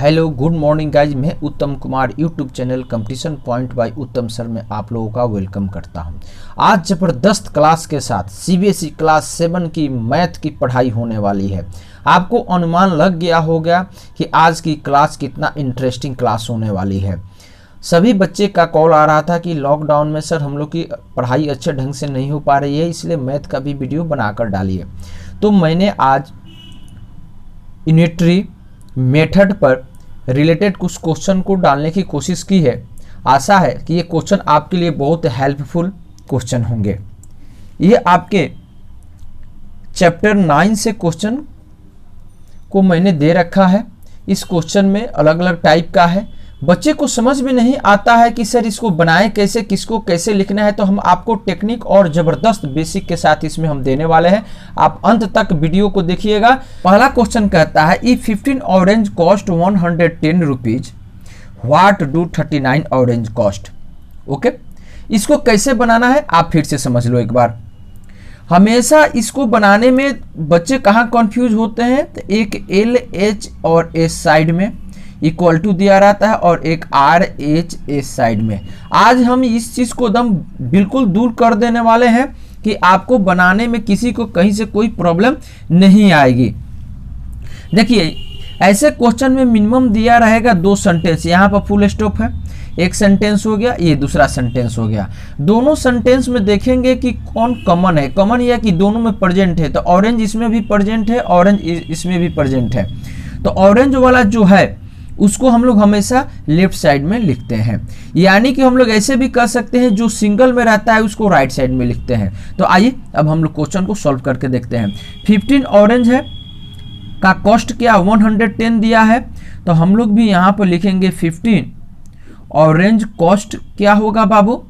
Hello good morning guys, मैं उत्तम Kumar YouTube channel competition point by उत्तम सर में आप लोगों का वेलकम करता हूं। आज ज़बरदस्त क्लास के साथ सीबीएसई क्लास 7 की मैथ की पढ़ाई होने वाली है। आपको अनुमान लग गया होगा कि आज की क्लास कितना इंटरेस्टिंग क्लास होने वाली है। सभी बच्चे का कॉल आ रहा था कि लॉकडाउन में सर हम लोग की पढ़ाई अच्छे ढंग से नहीं हो पा रही है, इसलिए मैथ का भी वीडियो बनाकर डालिए। तो मैंने आज यूनिटरी मेथड पर रिलेटेड कुछ क्वेश्चन को डालने की कोशिश की है। आशा है कि ये क्वेश्चन आपके लिए बहुत हेल्पफुल क्वेश्चन होंगे। ये आपके चैप्टर 9 से क्वेश्चन को मैंने दे रखा है। इस क्वेश्चन में अलग अलग टाइप का है। बच्चे को समझ में नहीं आता है कि सर इसको बनाए कैसे, किसको कैसे लिखना है, तो हम आपको टेक्निक और ज़बरदस्त बेसिक के साथ इसमें हम देने वाले हैं। आप अंत तक वीडियो को देखिएगा। पहला क्वेश्चन कहता है if 15 orange cost 110 rupees what do 39 orange cost. Okay, इसको कैसे बनाना है आप फिर से समझ लो एक बार। हमेशा इसको बनाने में बच्चे कहाँ कन्फ्यूज होते हैं, तो एक एल एच और एस साइड में इक्वल टू दिया रहता है और एक आर एच एस साइड में। आज हम इस चीज़ को एकदम बिल्कुल दूर कर देने वाले हैं कि आपको बनाने में किसी को कहीं से कोई प्रॉब्लम नहीं आएगी। देखिए, ऐसे क्वेश्चन में मिनिमम दिया रहेगा 2 सेंटेंस। यहाँ पर फुल स्टॉप है, एक सेंटेंस हो गया, ये दूसरा सेंटेंस हो गया। दोनों सेंटेंस में देखेंगे कि कौन कॉमन है। कॉमन यह कि दोनों में प्रेजेंट है, तो ऑरेंज इसमें भी प्रेजेंट है, ऑरेंज इसमें भी प्रेजेंट है। तो ऑरेंज वाला जो है उसको हम लोग हमेशा लेफ्ट साइड में लिखते हैं। यानी कि हम लोग ऐसे भी कर सकते हैं, जो सिंगल में रहता है उसको राइट साइड में लिखते हैं। तो आइए अब हम लोग क्वेश्चन को सॉल्व करके देखते हैं। 15 ऑरेंज है का कॉस्ट क्या 110 दिया है, तो हम लोग भी यहाँ पर लिखेंगे 15 ऑरेंज कॉस्ट क्या होगा बाबू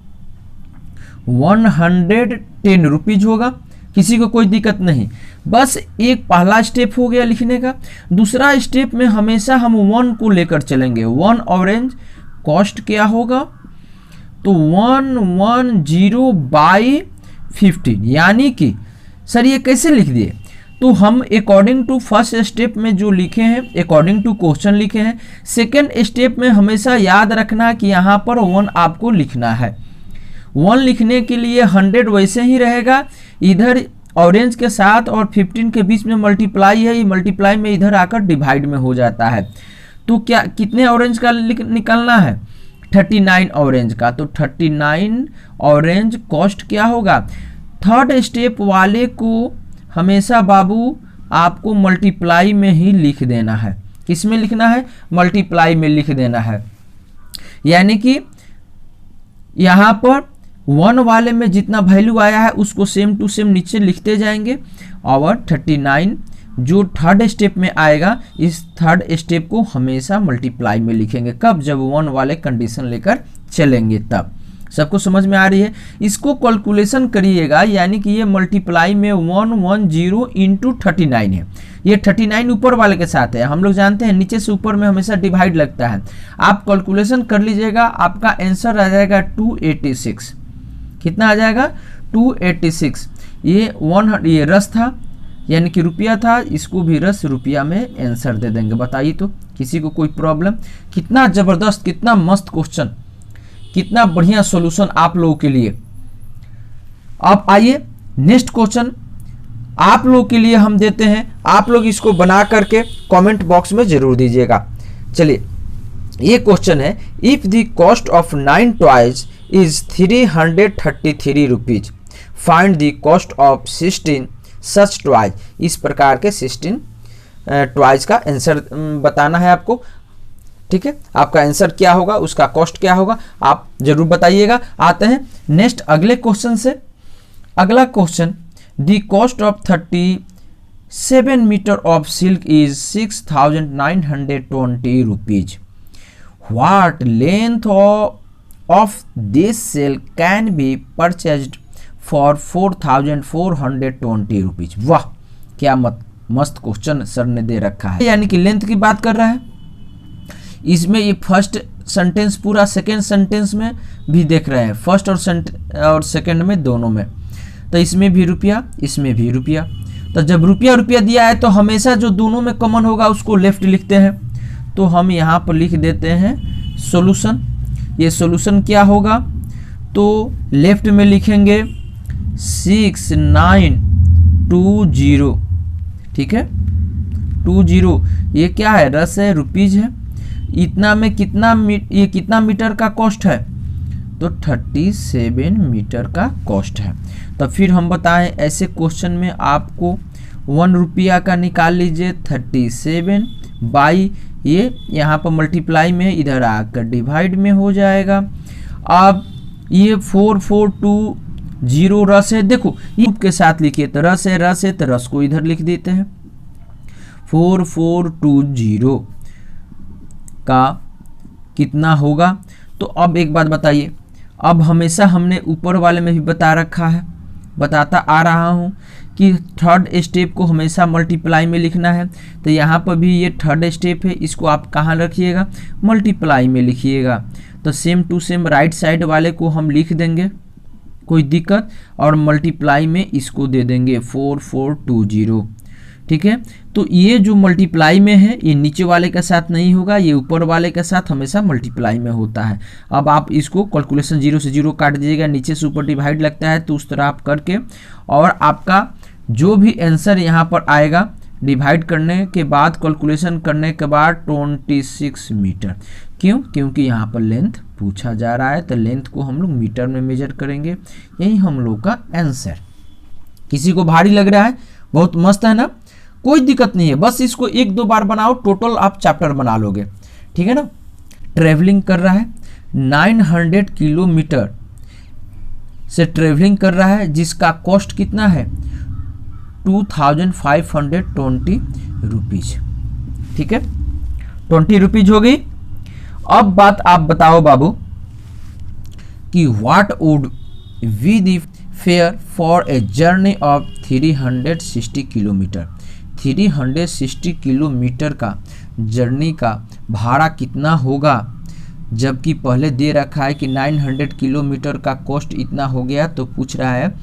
110 रुपीज होगा। किसी को कोई दिक्कत नहीं। बस एक पहला स्टेप हो गया लिखने का। दूसरा स्टेप में हमेशा हम 1 को लेकर चलेंगे। 1 ऑरेंज कॉस्ट क्या होगा, तो 110 बाई 15। यानी कि सर ये कैसे लिख दिए, तो हम अकॉर्डिंग टू फर्स्ट स्टेप में जो लिखे हैं, अकॉर्डिंग टू क्वेश्चन लिखे हैं। सेकेंड स्टेप में हमेशा याद रखना कि यहाँ पर 1 आपको लिखना है। 1 लिखने के लिए 100 वैसे ही रहेगा, इधर ऑरेंज के साथ और 15 के बीच में मल्टीप्लाई है, ये मल्टीप्लाई में इधर आकर डिवाइड में हो जाता है। तो क्या कितने ऑरेंज का निकलना है 39 ऑरेंज का, तो 39 ऑरेंज कॉस्ट क्या होगा। थर्ड स्टेप वाले को हमेशा बाबू आपको मल्टीप्लाई में ही लिख देना है। किस में लिखना है, मल्टीप्लाई में लिख देना है। यानी कि यहाँ पर 1 वाले में जितना वैल्यू आया है उसको सेम टू सेम नीचे लिखते जाएंगे, और 39 जो थर्ड स्टेप में आएगा, इस थर्ड स्टेप को हमेशा मल्टीप्लाई में लिखेंगे। कब, जब 1 वाले कंडीशन लेकर चलेंगे तब। सबको समझ में आ रही है। इसको कैलकुलेशन करिएगा, यानी कि ये मल्टीप्लाई में 110 इंटू 39 है। ये 39 ऊपर वाले के साथ है। हम लोग जानते हैं नीचे से ऊपर में हमेशा डिवाइड लगता है। आप कैलकुलेशन कर लीजिएगा, आपका आंसर आ जाएगा 286। कितना आ जाएगा 286। ये रस था यानी कि रुपया था, इसको भी रस रुपया में आंसर दे देंगे। बताइए तो किसी को कोई प्रॉब्लम। कितना ज़बरदस्त, कितना मस्त क्वेश्चन, कितना बढ़िया सॉल्यूशन आप लोगों के लिए। अब आइए नेक्स्ट क्वेश्चन आप लोगों के लिए हम देते हैं। आप लोग इसको बना करके कमेंट बॉक्स में जरूर दीजिएगा। चलिए, ये क्वेश्चन है if the cost of 9 toys is 333 rupees find the cost of 16 such toys. इस प्रकार के 16 टॉयज का आंसर बताना है आपको। ठीक है, आपका आंसर क्या होगा, उसका कॉस्ट क्या होगा, आप जरूर बताइएगा। आते हैं नेक्स्ट अगले क्वेश्चन से। अगला question, the cost of 37 metre of silk is 6920 rupees what length of this silk can be purchased for 4420 rupees. वाह, क्या मस्त क्वेश्चन सर ने दे रखा है। यानी कि लेंथ की बात कर रहा है। इसमें ये फर्स्ट सेंटेंस पूरा, सेकेंड सेंटेंस में भी देख रहे हैं, फर्स्ट और सेकेंड में दोनों में। तो इसमें भी रुपया, इसमें भी रुपया। तो जब रुपया रुपया दिया है तो हमेशा जो दोनों में कॉमन होगा उसको लेफ्ट लिखते हैं। तो हम यहाँ पर लिख देते हैं सॉल्यूशन। ये सॉल्यूशन क्या होगा, तो लेफ्ट में लिखेंगे 6920, ठीक है 20, ये क्या है, रस है, रुपीज है। इतना में ये कितना मीटर का कॉस्ट है, तो 37 मीटर का कॉस्ट है। तो फिर हम बताएं ऐसे क्वेश्चन में आपको 1 रुपया का निकाल लीजिए, 37 बाई ये यहाँ पर मल्टीप्लाई में, इधर आकर डिवाइड में हो जाएगा। अब ये 4420 रस है, देखो ये के साथ लिखिए तो रस है तो रस को इधर लिख देते हैं। 4420 का कितना होगा, तो अब एक बात बताइए, अब हमेशा हमने ऊपर वाले में भी बता रखा है, बताता आ रहा हूँ कि थर्ड स्टेप को हमेशा मल्टीप्लाई में लिखना है। तो यहाँ पर भी ये थर्ड स्टेप है, इसको आप कहाँ रखिएगा, मल्टीप्लाई में लिखिएगा। तो same to same right side वाले को हम लिख देंगे, कोई दिक्कत, और मल्टीप्लाई में इसको दे देंगे 4420, ठीक है। तो ये जो मल्टीप्लाई में है ये नीचे वाले के साथ नहीं होगा, ये ऊपर वाले के साथ हमेशा मल्टीप्लाई में होता है। अब आप इसको कैलकुलेशन 0 से 0 काट दीजिएगा, नीचे से ऊपर डिवाइड लगता है तो उस तरह आप करके, और आपका जो भी आंसर यहाँ पर आएगा डिवाइड करने के बाद, कैलकुलेशन करने के बाद 26 मीटर। क्यों, क्योंकि यहाँ पर लेंथ पूछा जा रहा है, तो लेंथ को हम लोग मीटर में मेजर करेंगे। यही हम लोग का आंसर। किसी को भारी लग रहा है, बहुत मस्त है ना, कोई दिक्कत नहीं है, बस इसको 1-2 बार बनाओ, टोटल आप चैप्टर बना लोगे, ठीक है ना। ट्रेवलिंग कर रहा है 900 किलोमीटर से ट्रेवलिंग कर रहा है, जिसका कॉस्ट कितना है 2520 रुपीज, ठीक है 20 रुपीज हो गई। अब बात आप बताओ बाबू कि what would be the fair for a journey of 360 kilometre. 360 kilometre का जर्नी का भाड़ा कितना होगा, जबकि पहले दे रखा है कि 900 किलोमीटर का कॉस्ट इतना हो गया, तो पूछ रहा है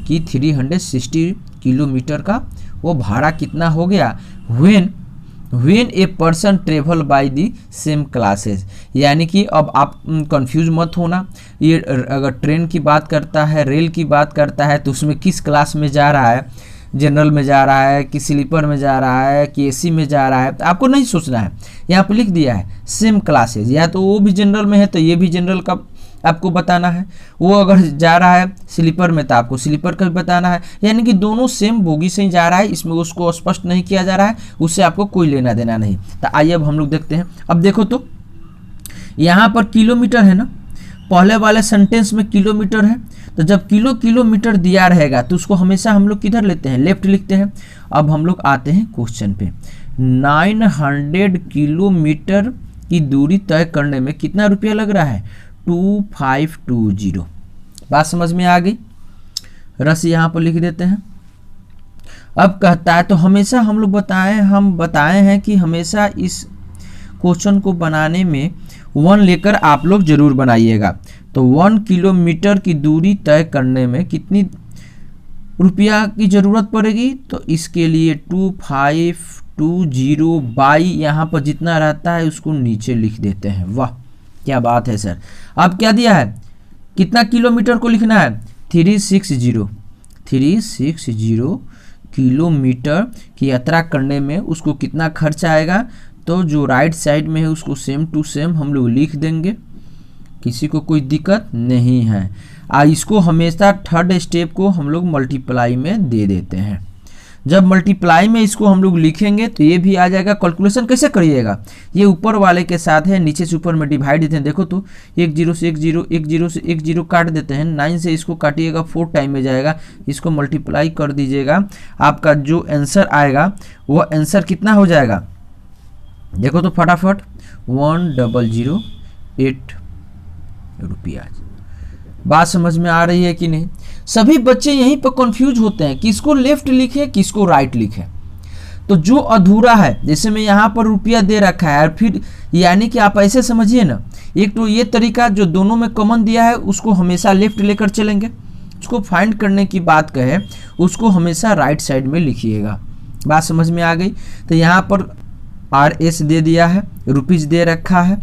कि 360 किलोमीटर का वो भाड़ा कितना हो गया। When a person travel by the same classes, यानी कि अब आप कंफ्यूज मत होना, ये अगर ट्रेन की बात करता है, रेल की बात करता है, तो उसमें किस क्लास में जा रहा है, जनरल में जा रहा है कि स्लीपर में जा रहा है कि एसी में जा रहा है, तो आपको नहीं सोचना है। यहाँ पर लिख दिया है सेम क्लासेज, या तो वो भी जनरल में है तो ये भी जनरल का आपको बताना है, वो अगर जा रहा है स्लीपर में तो आपको स्लीपर का भी बताना है, यानी कि दोनों सेम बोगी से ही जा रहा है, इसमें उसको स्पष्ट नहीं किया जा रहा है, उससे आपको कोई लेना देना नहीं। तो आइए अब हम लोग देखते हैं। अब देखो तो यहाँ पर किलोमीटर है ना, पहले वाले सेंटेंस में किलोमीटर है, तो जब किलोमीटर दिया रहेगा तो उसको हमेशा हम लोग किधर लेते हैं, लेफ्ट लिखते हैं। अब हम लोग आते हैं क्वेश्चन पे। 900 किलोमीटर की दूरी तय करने में कितना रुपया लग रहा है, 2520। बात समझ में आ गई, रस यहाँ पर लिख देते हैं। अब कहता है, तो हमेशा हम लोग बताए हैं कि हमेशा इस क्वेश्चन को बनाने में 1 लेकर आप लोग जरूर बनाइएगा। तो 1 किलोमीटर की दूरी तय करने में कितनी रुपया की जरूरत पड़ेगी, तो इसके लिए 2520 बाई यहाँ पर जितना रहता है उसको नीचे लिख देते हैं। वाह क्या बात है सर। अब क्या दिया है, कितना किलोमीटर को लिखना है, 360 किलोमीटर की यात्रा करने में उसको कितना खर्च आएगा, तो जो राइट साइड में है उसको सेम टू सेम हम लोग लिख देंगे, किसी को कोई दिक्कत नहीं है। इसको हमेशा थर्ड स्टेप को हम लोग मल्टीप्लाई में दे देते हैं। जब मल्टीप्लाई में इसको हम लोग लिखेंगे तो ये भी आ जाएगा। कैलकुलेशन कैसे करिएगा, ये ऊपर वाले के साथ है, नीचे से ऊपर में डिवाइड देते हैं। देखो तो 1 0 से 1 0, 1 0 से 1 0 काट देते हैं, 9 से इसको काटिएगा 4 टाइम में जाएगा, इसको मल्टीप्लाई कर दीजिएगा, आपका जो आंसर आएगा वो आंसर कितना हो जाएगा, देखो तो फटाफट 1008 रुपया। बात समझ में आ रही है कि नहीं। सभी बच्चे यहीं पर कंफ्यूज होते हैं, किसको लेफ्ट लिखे किसको राइट लिखे। तो जो अधूरा है, जैसे मैं यहाँ पर रुपया दे रखा है, और फिर यानी कि आप ऐसे समझिए ना, एक तो ये तरीका जो दोनों में कॉमन दिया है उसको हमेशा लेफ्ट लेकर चलेंगे, उसको फाइंड करने की बात कहे उसको हमेशा राइट साइड में लिखिएगा। बात समझ में आ गई। तो यहाँ पर RS दे दिया है, रुपीज़ दे रखा है,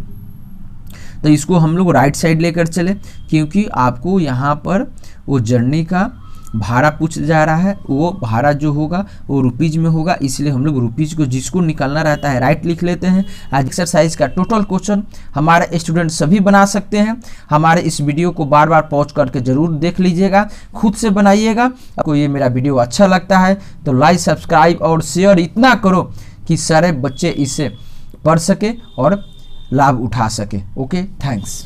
तो इसको हम लोग राइट साइड लेकर चले, क्योंकि आपको यहाँ पर वो जर्नी का भाड़ा पूछ जा रहा है, वो भाड़ा जो होगा वो रुपीज़ में होगा, इसलिए हम लोग रुपीज़ को जिसको निकालना रहता है राइट लिख लेते हैं। आज एक्सरसाइज का टोटल क्वेश्चन हमारे स्टूडेंट सभी बना सकते हैं। हमारे इस वीडियो को बार बार पॉज करके ज़रूर देख लीजिएगा, खुद से बनाइएगा। आपको ये मेरा वीडियो अच्छा लगता है तो लाइक, सब्सक्राइब और शेयर इतना करो कि सारे बच्चे इसे पढ़ सके और लाभ उठा सके। Okay, thanks.